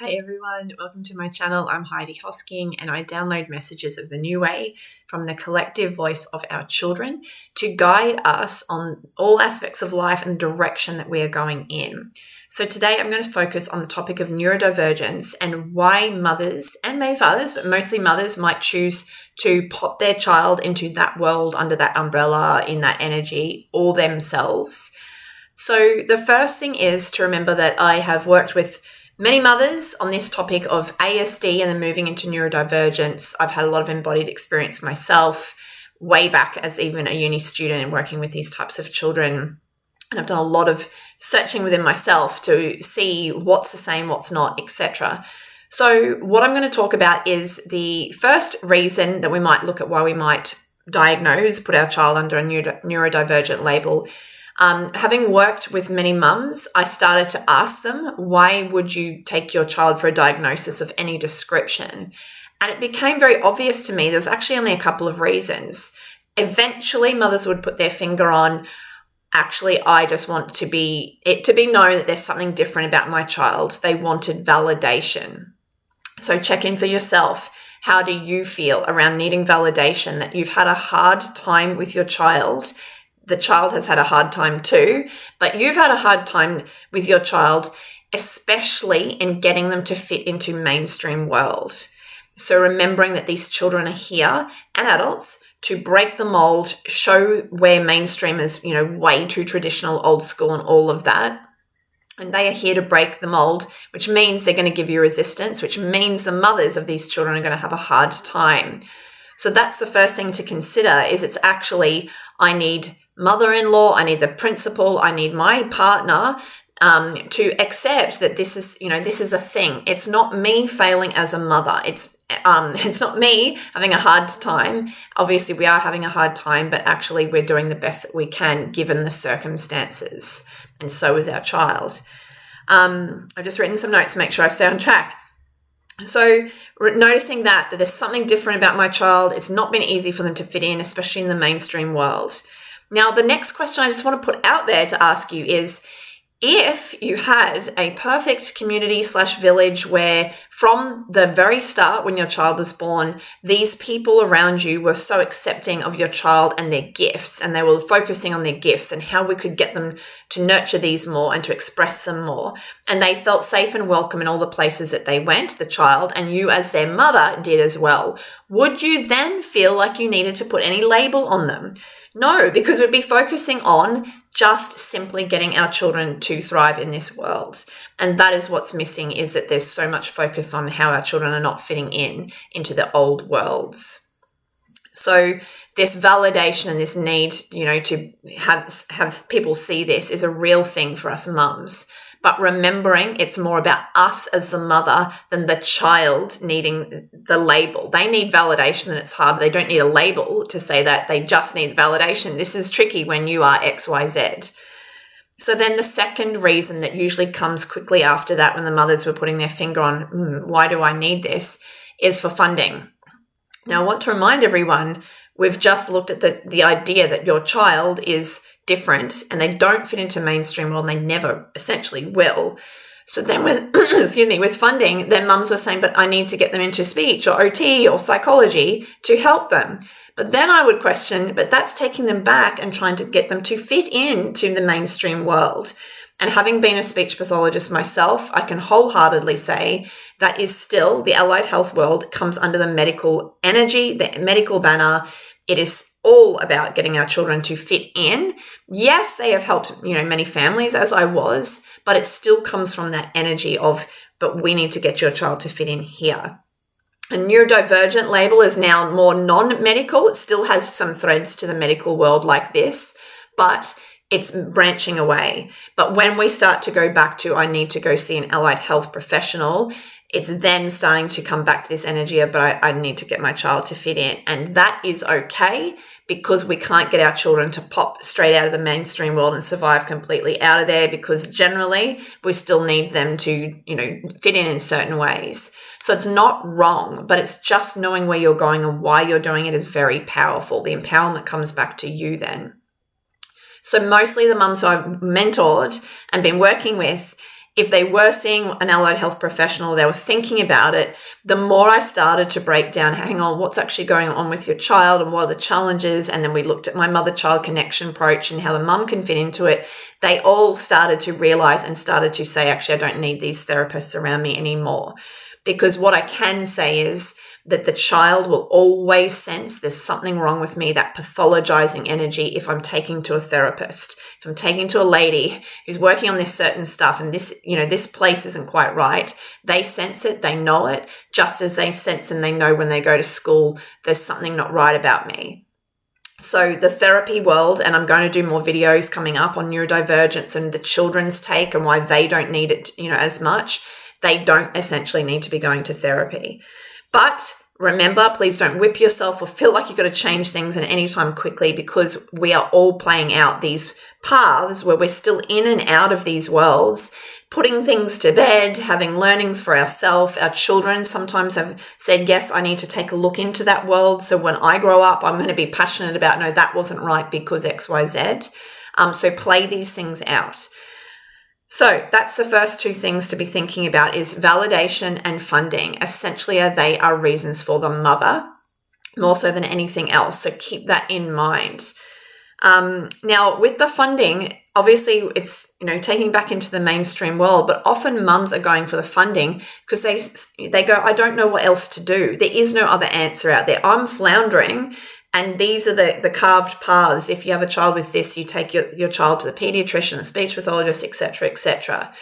Hey everyone, welcome to my channel. I'm Heidi Hosking and I download messages of the new way from the collective voice of our children to guide us on all aspects of life and direction that we are going in. So today I'm going to focus on the topic of neurodivergence and why mothers and maybe fathers, but mostly mothers, might choose to pop their child into that world under that umbrella, in that energy, all themselves. So the first thing is to remember that I have worked with many mothers on this topic of ASD and then moving into neurodivergence. I've had a lot of embodied experience myself way back as even a uni student and working with these types of children. And I've done a lot of searching within myself to see what's the same, what's not, etc. So what I'm going to talk about is the first reason that we might look at why we might diagnose, put our child under a neurodivergent label. Having worked with many mums, I started to ask them, why would you take your child for a diagnosis of any description? And it became very obvious to me there was actually only a couple of reasons. Eventually, mothers would put their finger on, actually, I just want to be known that there's something different about my child. They wanted validation. So check in for yourself. How do you feel around needing validation that you've had a hard time with your child? The child has had a hard time too, but you've had a hard time with your child, especially in getting them to fit into mainstream world. So remembering that these children are here, and adults, to break the mold, show where mainstream is, way too traditional, old school and all of that. And they are here to break the mold, which means they're going to give you resistance, which means the mothers of these children are going to have a hard time. So that's the first thing to consider, is it's actually, I need mother-in-law, I need the principal, I need my partner to accept that this is a thing. It's not me failing as a mother. It's not me having a hard time. Obviously, we are having a hard time, but actually we're doing the best that we can given the circumstances, and so is our child. I've just written some notes to make sure I stay on track. So noticing that there's something different about my child, it's not been easy for them to fit in, especially in the mainstream world. Now, the next question I just want to put out there to ask you is, if you had a perfect community/village where from the very start when your child was born, these people around you were so accepting of your child and their gifts, and they were focusing on their gifts and how we could get them to nurture these more and to express them more, and they felt safe and welcome in all the places that they went, the child, and you as their mother did as well, would you then feel like you needed to put any label on them? No, because we'd be focusing on just simply getting our children to thrive in this world. And that is what's missing, is that there's so much focus on how our children are not fitting into the old worlds. So this validation and this need, to have people see this is a real thing for us mums. But remembering it's more about us as the mother than the child needing the label. They need validation and it's hard, but they don't need a label to say that. They just need validation. This is tricky when you are X, Y, Z. So then the second reason that usually comes quickly after that, when the mothers were putting their finger on, why do I need this, is for funding. Now, I want to remind everyone, we've just looked at the idea that your child is different and they don't fit into mainstream world, and they never essentially will. So then with funding, then mums were saying, but I need to get them into speech or OT or psychology to help them. But then I would question, but that's taking them back and trying to get them to fit into the mainstream world. And having been a speech pathologist myself, I can wholeheartedly say that is still, the allied health world comes under the medical energy, the medical banner. It is all about getting our children to fit in. Yes, they have helped, many families, as I was, but it still comes from that energy of, but we need to get your child to fit in here. A neurodivergent label is now more non-medical. It still has some threads to the medical world like this, but it's branching away. But when we start to go back to, I need to go see an allied health professional, it's then starting to come back to this energy of, but I need to get my child to fit in. And that is okay, because we can't get our children to pop straight out of the mainstream world and survive completely out of there, because generally we still need them to, fit in certain ways. So it's not wrong, but it's just knowing where you're going and why you're doing it is very powerful. The empowerment comes back to you then. So mostly the mums who I've mentored and been working with, if they were seeing an allied health professional, they were thinking about it, the more I started to break down, hang on, what's actually going on with your child and what are the challenges? And then we looked at my mother-child connection approach and how the mum can fit into it. They all started to realize and started to say, actually, I don't need these therapists around me anymore. Because what I can say is that the child will always sense there's something wrong with me, that pathologizing energy, if I'm taking to a therapist, if I'm taking to a lady who's working on this certain stuff and this, this place isn't quite right. They sense it, they know it, just as they sense and they know when they go to school, there's something not right about me. So the therapy world, and I'm going to do more videos coming up on neurodivergence and the children's take and why they don't need it, as much. They don't essentially need to be going to therapy. But remember, please don't whip yourself or feel like you've got to change things at any time quickly, because we are all playing out these paths where we're still in and out of these worlds, putting things to bed, having learnings for ourselves. Our children sometimes have said, yes, I need to take a look into that world. So when I grow up, I'm going to be passionate about, no, that wasn't right because X, Y, Z. So play these things out. So that's the first two things to be thinking about, is validation and funding. Essentially, they are reasons for the mother more so than anything else. So keep that in mind. Now, with the funding, obviously it's, taking back into the mainstream world, but often mums are going for the funding because they go, I don't know what else to do. There is no other answer out there. I'm floundering. And these are the carved paths. If you have a child with this, you take your child to the pediatrician, the speech pathologist, etc., etc.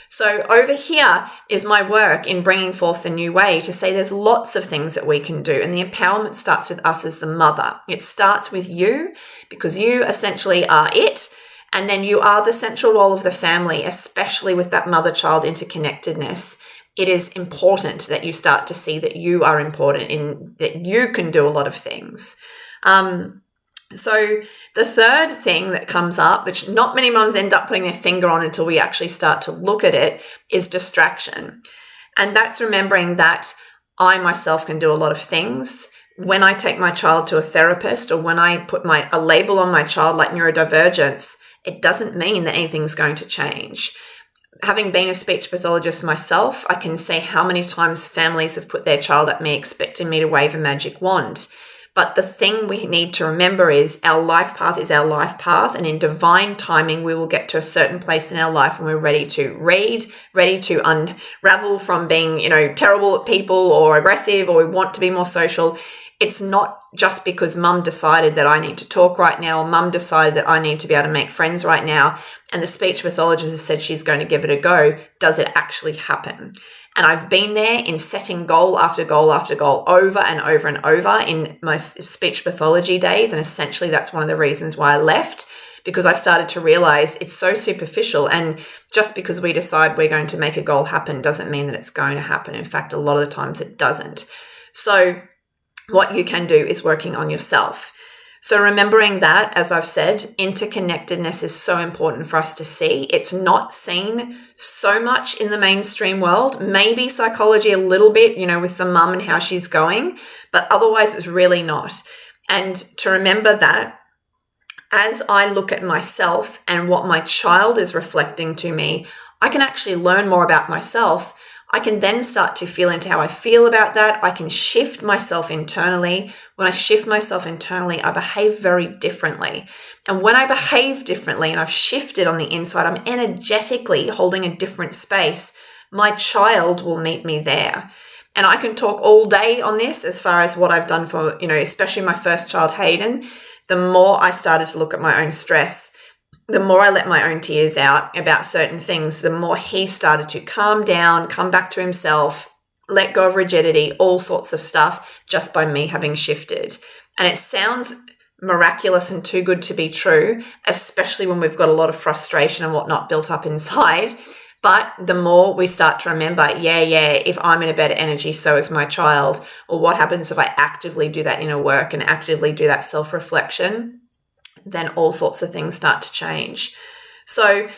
So over here is my work in bringing forth the new way to say there's lots of things that we can do. And the empowerment starts with us as the mother. It starts with you, because you essentially are it. And then you are the central role of the family, especially with that mother-child interconnectedness. It is important that you start to see that you are important, in that you can do a lot of things. So the third thing that comes up, which not many mums end up putting their finger on until we actually start to look at it, is distraction. And that's remembering that I myself can do a lot of things. When I take my child to a therapist, or when I put a label on my child like neurodivergence, it doesn't mean that anything's going to change. Having been a speech pathologist myself, I can say how many times families have put their child at me expecting me to wave a magic wand. But the thing we need to remember is our life path is our life path, and in divine timing, we will get to a certain place in our life when we're ready to read, ready to unravel from being, terrible at people or aggressive, or we want to be more social. It's not just because mum decided that I need to talk right now, or mum decided that I need to be able to make friends right now, and the speech pathologist has said she's going to give it a go. Does it actually happen? And I've been there in setting goal after goal after goal over and over and over in my speech pathology days. And essentially that's one of the reasons why I left, because I started to realize it's so superficial. And just because we decide we're going to make a goal happen doesn't mean that it's going to happen. In fact, a lot of the times it doesn't. So what you can do is working on yourself. So remembering that, as I've said, interconnectedness is so important for us to see. It's not seen so much in the mainstream world, maybe psychology a little bit, with the mum and how she's going, but otherwise it's really not. And to remember that as I look at myself and what my child is reflecting to me, I can actually learn more about myself. I can then start to feel into how I feel about that. I can shift myself internally. When I shift myself internally, I behave very differently. And when I behave differently and I've shifted on the inside, I'm energetically holding a different space. My child will meet me there. And I can talk all day on this as far as what I've done for, especially my first child, Hayden. The more I started to look at my own stress, the more I let my own tears out about certain things, the more he started to calm down, come back to himself, let go of rigidity, all sorts of stuff, just by me having shifted. And it sounds miraculous and too good to be true, especially when we've got a lot of frustration and whatnot built up inside. But the more we start to remember, if I'm in a better energy, so is my child. Or what happens if I actively do that inner work and actively do that self-reflection? Then all sorts of things start to change. So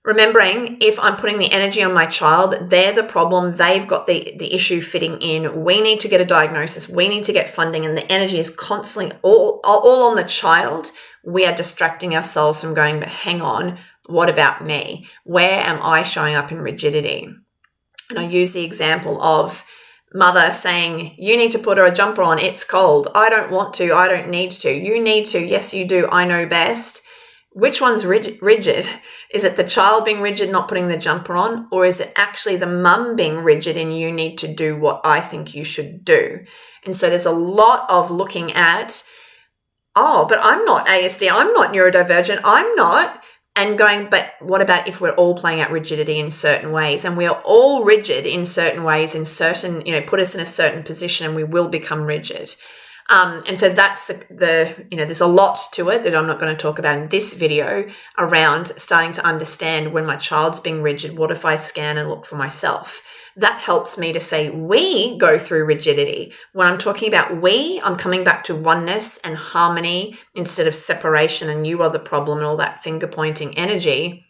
remembering, if I'm putting the energy on my child, they're the problem, they've got the issue fitting in, we need to get a diagnosis, we need to get funding, and the energy is constantly all on the child, we are distracting ourselves from going, but hang on, what about me? Where am I showing up in rigidity? And I use the example of mother saying, you need to put her a jumper on, it's cold. I don't want to, I don't need to. You need to, yes you do, I know best. Which one's rigid? Is it the child being rigid, not putting the jumper on? Or is it actually the mum being rigid and you need to do what I think you should do? And so there's a lot of looking at, oh, but I'm not ASD, I'm not neurodivergent, I'm not, and going, but what about if we're all playing out rigidity in certain ways, and we are all rigid in certain ways, in certain, put us in a certain position and we will become rigid. And so that's there's a lot to it that I'm not going to talk about in this video around starting to understand when my child's being rigid, what if I scan and look for myself? That helps me to say we go through rigidity. When I'm talking about we, I'm coming back to oneness and harmony instead of separation and you are the problem and all that finger pointing energy.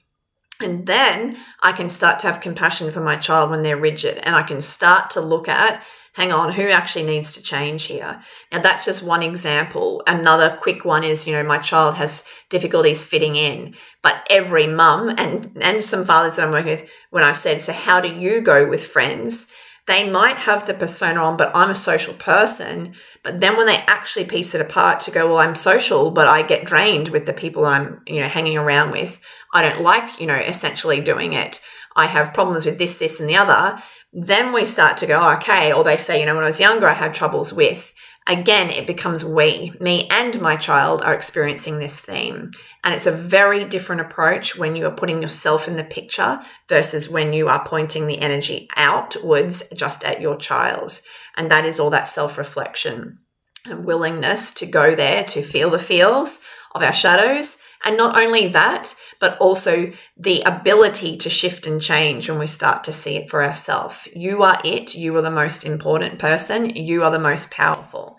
And then I can start to have compassion for my child when they're rigid, and I can start to look at, hang on, who actually needs to change here? Now, that's just one example. Another quick one is, my child has difficulties fitting in, but every mum and some fathers that I'm working with, when I've said, so how do you go with friends? They might have the persona on, but I'm a social person. But then when they actually piece it apart to go, well, I'm social, but I get drained with the people I'm, hanging around with. I don't like, essentially doing it. I have problems with this, and the other. Then we start to go, oh, okay. Or they say, when I was younger, I had troubles with. Again, it becomes we, me and my child are experiencing this theme. And it's a very different approach when you are putting yourself in the picture versus when you are pointing the energy outwards just at your child. And that is all that self-reflection and willingness to go there, to feel the feels of our shadows. And not only that, but also the ability to shift and change when we start to see it for ourselves. You are it. You are the most important person. You are the most powerful.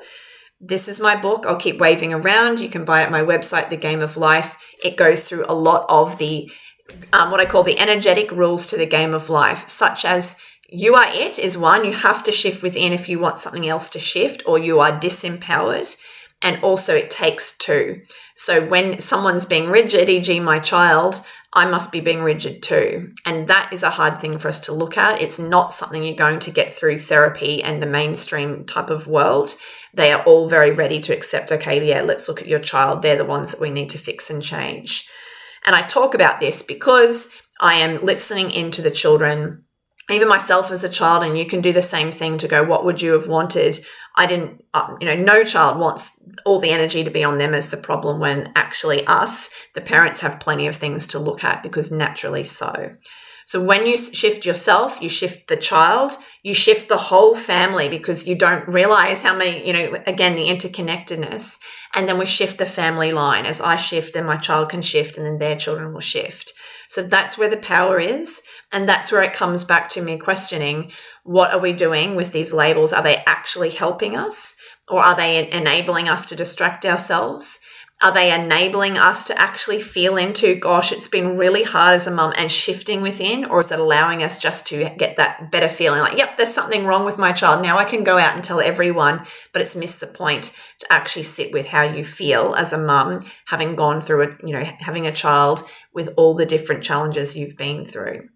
This is my book. I'll keep waving around. You can buy it at my website, The Game of Life. It goes through a lot of the, what I call the energetic rules to the game of life, such as you are it is one. You have to shift within if you want something else to shift, or you are disempowered. And also it takes two. So when someone's being rigid, e.g. my child, I must be being rigid too. And that is a hard thing for us to look at. It's not something you're going to get through therapy and the mainstream type of world. They are all very ready to accept, okay, yeah, let's look at your child. They're the ones that we need to fix and change. And I talk about this because I am listening into the children, even myself as a child, and you can do the same thing to go, what would you have wanted? I didn't, no child wants all the energy to be on them as the problem, when actually us, the parents, have plenty of things to look at, because naturally so. So when you shift yourself, you shift the child, you shift the whole family, because you don't realize how many, again, the interconnectedness. And then we shift the family line. As I shift, then my child can shift, and then their children will shift. So that's where the power is. And that's where it comes back to me questioning, what are we doing with these labels? Are they actually helping us, or are they enabling us to distract ourselves? Are they enabling us to actually feel into, gosh, it's been really hard as a mum, and shifting within? Or is it allowing us just to get that better feeling like, yep, there's something wrong with my child. Now I can go out and tell everyone, but it's missed the point to actually sit with how you feel as a mum, having gone through having a child with all the different challenges you've been through.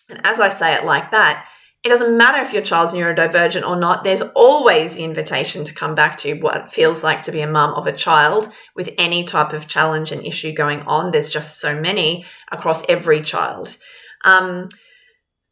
And as I say it like that, it doesn't matter if your child's neurodivergent or not. There's always the invitation to come back to what it feels like to be a mum of a child with any type of challenge and issue going on. There's just so many across every child.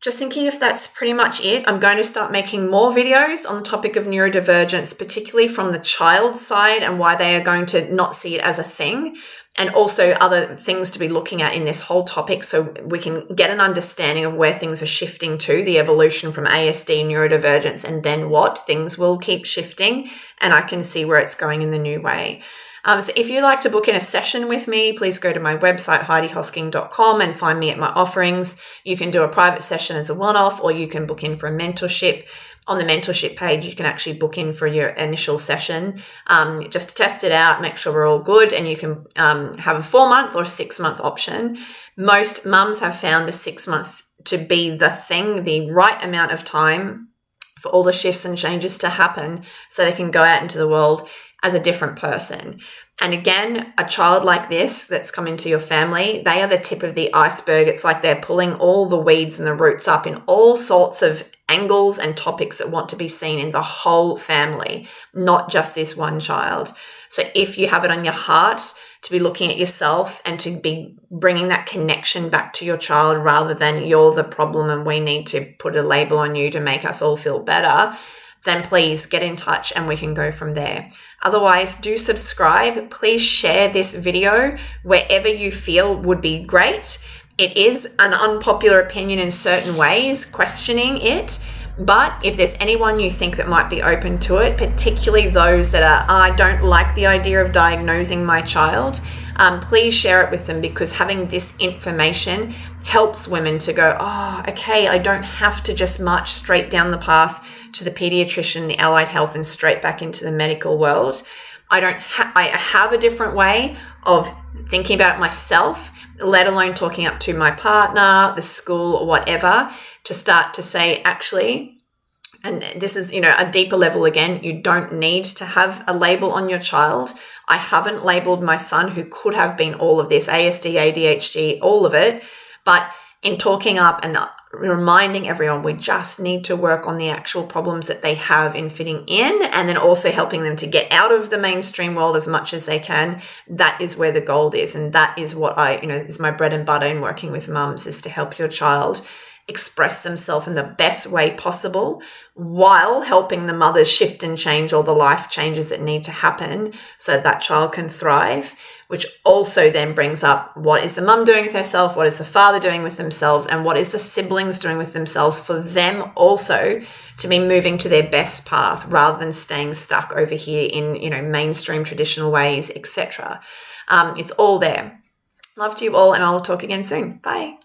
Just thinking if that's pretty much it. I'm going to start making more videos on the topic of neurodivergence, particularly from the child side and why they are going to not see it as a thing, and also other things to be looking at in this whole topic, so we can get an understanding of where things are shifting to, the evolution from ASD, neurodivergence, and then what things will keep shifting, and I can see where it's going in the new way. So if you'd like to book in a session with me, please go to my website, HeidiHosking.com, and find me at my offerings. You can do a private session as a one-off, or you can book in for a mentorship. On the mentorship page, you can actually book in for your initial session, just to test it out, make sure we're all good, and you can have a 4-month or 6-month option. Most mums have found the 6-month to be the thing, the right amount of time for all the shifts and changes to happen, so they can go out into the world as a different person. And again, a child like this that's come into your family, they are the tip of the iceberg. It's like they're pulling all the weeds and the roots up in all sorts of angles and topics that want to be seen in the whole family, not just this one child. So if you have it on your heart to be looking at yourself and to be bringing that connection back to your child rather than you're the problem and we need to put a label on you to make us all feel better, then please get in touch and we can go from there. Otherwise, do subscribe. Please share this video wherever you feel would be great. It is an unpopular opinion in certain ways, questioning it. But if there's anyone you think that might be open to it, particularly those that are, I don't like the idea of diagnosing my child, please share it with them, because having this information helps women to go, oh, okay, I don't have to just march straight down the path to the pediatrician, the allied health, and straight back into the medical world. I have a different way of thinking about it myself, let alone talking up to my partner, the school, or whatever, to start to say, actually, and this is, a deeper level again, you don't need to have a label on your child. I haven't labeled my son, who could have been all of this, ASD, ADHD, all of it. But in talking up and reminding everyone, we just need to work on the actual problems that they have in fitting in, and then also helping them to get out of the mainstream world as much as they can. That is where the gold is. And that is what is my bread and butter in working with mums, is to help your child express themselves in the best way possible while helping the mothers shift and change all the life changes that need to happen so that child can thrive, which also then brings up, what is the mum doing with herself? What is the father doing with themselves? And what is the siblings doing with themselves, for them also to be moving to their best path rather than staying stuck over here in, mainstream traditional ways, etc. It's all there. Love to you all, and I'll talk again soon. Bye.